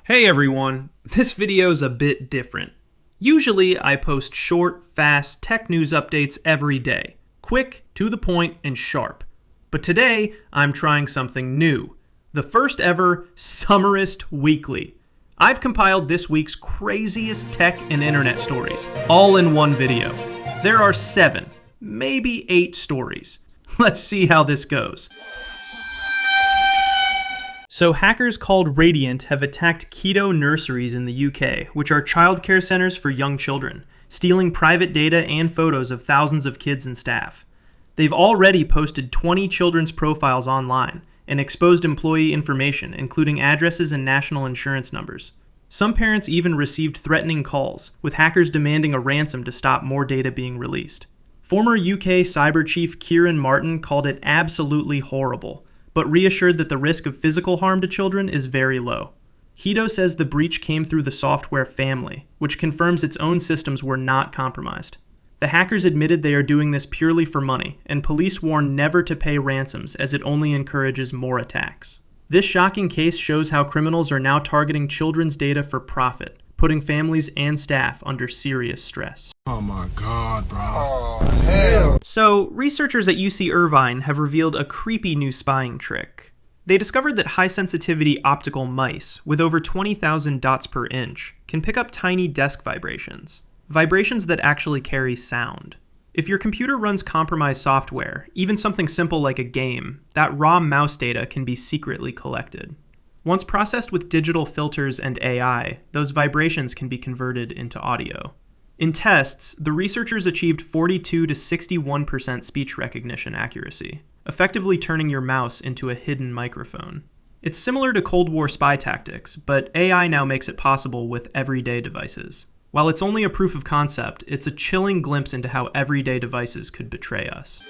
Hey everyone, this video's a bit different. Usually I post short, fast tech news updates every day. Quick, to the point, and sharp. But today, I'm trying something new. The first ever Summarist Weekly. I've compiled this week's craziest tech and internet stories, all in one video. There are 7, maybe 8 stories. Let's see how this goes. So hackers called Radiant have attacked keto nurseries in the UK, which are childcare centers for young children, stealing private data and photos of thousands of kids and staff. They've already posted 20 children's profiles online and exposed employee information, including addresses and national insurance numbers. Some parents even received threatening calls, with hackers demanding a ransom to stop more data being released. Former UK cyber chief Kieran Martin called it absolutely horrible, but reassured that the risk of physical harm to children is very low. Hedo says the breach came through the software family, which confirms its own systems were not compromised. The hackers admitted they are doing this purely for money, and police warn never to pay ransoms as it only encourages more attacks. This shocking case shows how criminals are now targeting children's data for profit, putting families and staff under serious stress. Oh my God, bro. Oh, hell. So, researchers at UC Irvine have revealed a creepy new spying trick. They discovered that high-sensitivity optical mice, with over 20,000 dots per inch, can pick up tiny desk vibrations that actually carry sound. If your computer runs compromised software, even something simple like a game, that raw mouse data can be secretly collected. Once processed with digital filters and AI, those vibrations can be converted into audio. In tests, the researchers achieved 42 to 61% speech recognition accuracy, effectively turning your mouse into a hidden microphone. It's similar to Cold War spy tactics, but AI now makes it possible with everyday devices. While it's only a proof of concept, it's a chilling glimpse into how everyday devices could betray us.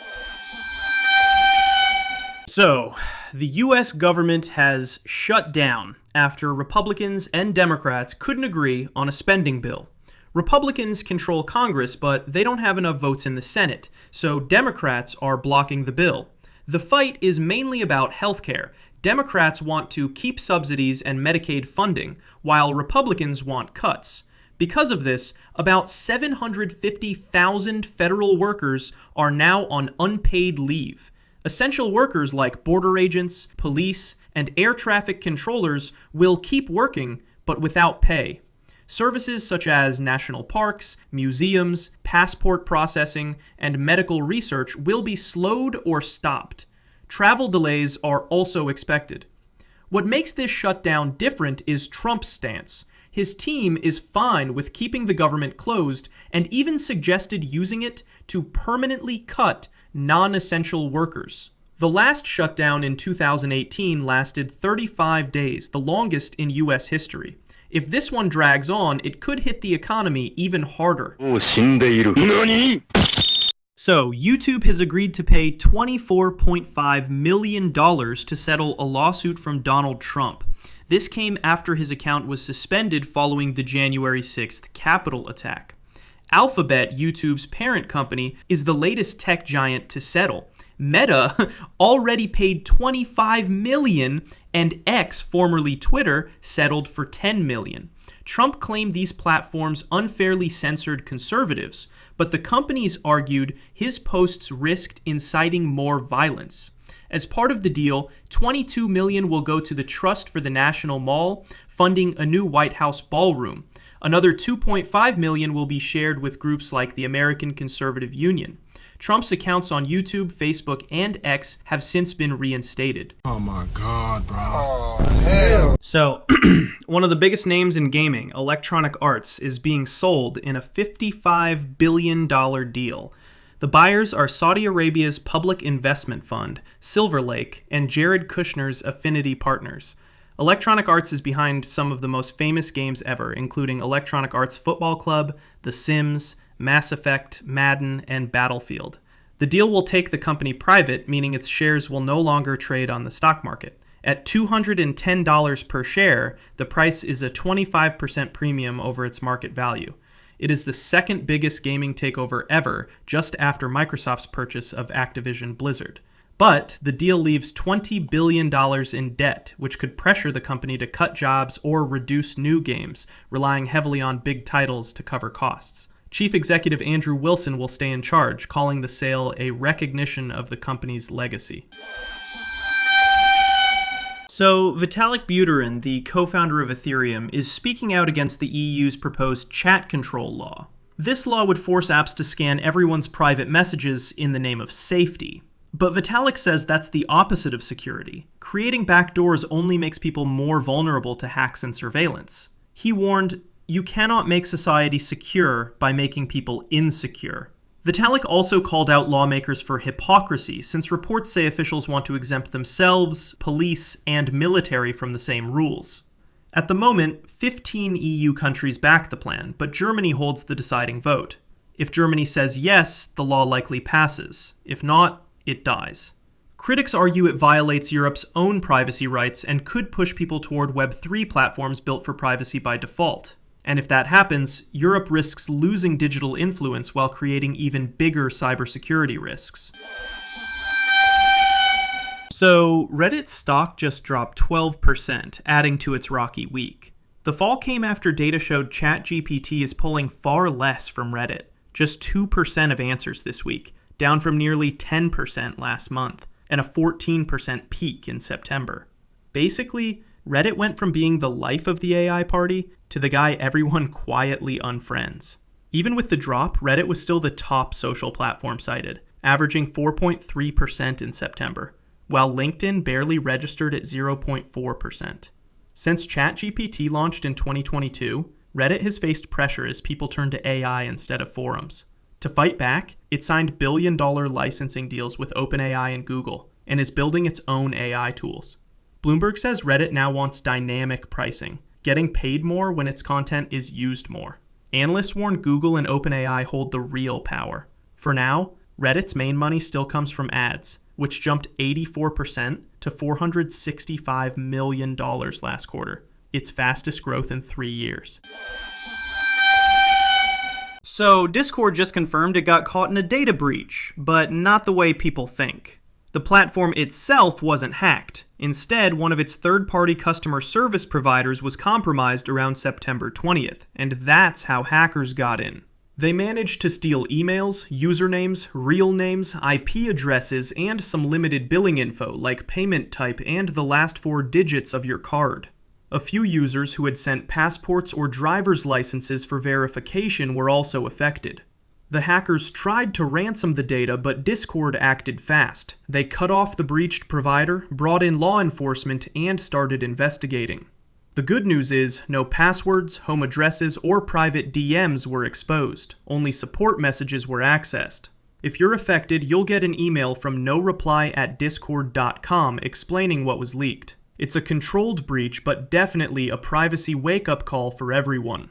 So, the US government has shut down after Republicans and Democrats couldn't agree on a spending bill. Republicans control Congress, but they don't have enough votes in the Senate, so Democrats are blocking the bill. The fight is mainly about healthcare. Democrats want to keep subsidies and Medicaid funding, while Republicans want cuts. Because of this, about 750,000 federal workers are now on unpaid leave. Essential workers like border agents, police, and air traffic controllers will keep working, but without pay. Services such as national parks, museums, passport processing, and medical research will be slowed or stopped. Travel delays are also expected. What makes this shutdown different is Trump's stance. His team is fine with keeping the government closed and even suggested using it to permanently cut non-essential workers. The last shutdown in 2018 lasted 35 days, the longest in US history. If this one drags on, it could hit the economy even harder. So, YouTube has agreed to pay $24.5 million to settle a lawsuit from Donald Trump. This came after his account was suspended following the January 6th Capitol attack. Alphabet, YouTube's parent company, is the latest tech giant to settle. Meta already paid $25 million, and X, formerly Twitter, settled for $10 million. Trump claimed these platforms unfairly censored conservatives, but the companies argued his posts risked inciting more violence. As part of the deal, $22 million will go to the Trust for the National Mall, funding a new White House ballroom. Another $2.5 million will be shared with groups like the American Conservative Union. Trump's accounts on YouTube, Facebook, and X have since been reinstated. Oh my God, bro. Oh, hell. So, one of the biggest names in gaming, Electronic Arts, is being sold in a $55 billion deal. The buyers are Saudi Arabia's public investment fund, Silver Lake, and Jared Kushner's Affinity Partners. Electronic Arts is behind some of the most famous games ever, including Electronic Arts Football Club, The Sims, Mass Effect, Madden, and Battlefield. The deal will take the company private, meaning its shares will no longer trade on the stock market. At $210 per share, the price is a 25% premium over its market value. It is the second biggest gaming takeover ever, just after Microsoft's purchase of Activision Blizzard. But the deal leaves $20 billion in debt, which could pressure the company to cut jobs or reduce new games, relying heavily on big titles to cover costs. Chief Executive Andrew Wilson will stay in charge, calling the sale a recognition of the company's legacy. So, Vitalik Buterin, the co-founder of Ethereum, is speaking out against the EU's proposed chat control law. This law would force apps to scan everyone's private messages in the name of safety. But Vitalik says that's the opposite of security. Creating backdoors only makes people more vulnerable to hacks and surveillance. He warned, "You cannot make society secure by making people insecure." Vitalik also called out lawmakers for hypocrisy, since reports say officials want to exempt themselves, police, and military from the same rules. At the moment, 15 EU countries back the plan, but Germany holds the deciding vote. If Germany says yes, the law likely passes. If not, it dies. Critics argue it violates Europe's own privacy rights and could push people toward Web3 platforms built for privacy by default. And if that happens, Europe risks losing digital influence while creating even bigger cybersecurity risks. So, Reddit's stock just dropped 12%, adding to its rocky week. The fall came after data showed ChatGPT is pulling far less from Reddit, just 2% of answers this week, down from nearly 10% last month, and a 14% peak in September. Basically, Reddit went from being the life of the AI party to the guy everyone quietly unfriends. Even with the drop, Reddit was still the top social platform cited, averaging 4.3% in September, while LinkedIn barely registered at 0.4%. Since ChatGPT launched in 2022, Reddit has faced pressure as people turn to AI instead of forums. To fight back, it signed billion-dollar licensing deals with OpenAI and Google, and is building its own AI tools. Bloomberg says Reddit now wants dynamic pricing, getting paid more when its content is used more. Analysts warn Google and OpenAI hold the real power. For now, Reddit's main money still comes from ads, which jumped 84% to $465 million last quarter, its fastest growth in 3 years. So, Discord just confirmed it got caught in a data breach, but not the way people think. The platform itself wasn't hacked. Instead, one of its third-party customer service providers was compromised around September 20th, and that's how hackers got in. They managed to steal emails, usernames, real names, IP addresses, and some limited billing info like payment type and the last 4 digits of your card. A few users who had sent passports or driver's licenses for verification were also affected. The hackers tried to ransom the data, but Discord acted fast. They cut off the breached provider, brought in law enforcement, and started investigating. The good news is, no passwords, home addresses, or private DMs were exposed. Only support messages were accessed. If you're affected, you'll get an email from noreply@discord.com explaining what was leaked. It's a controlled breach, but definitely a privacy wake-up call for everyone.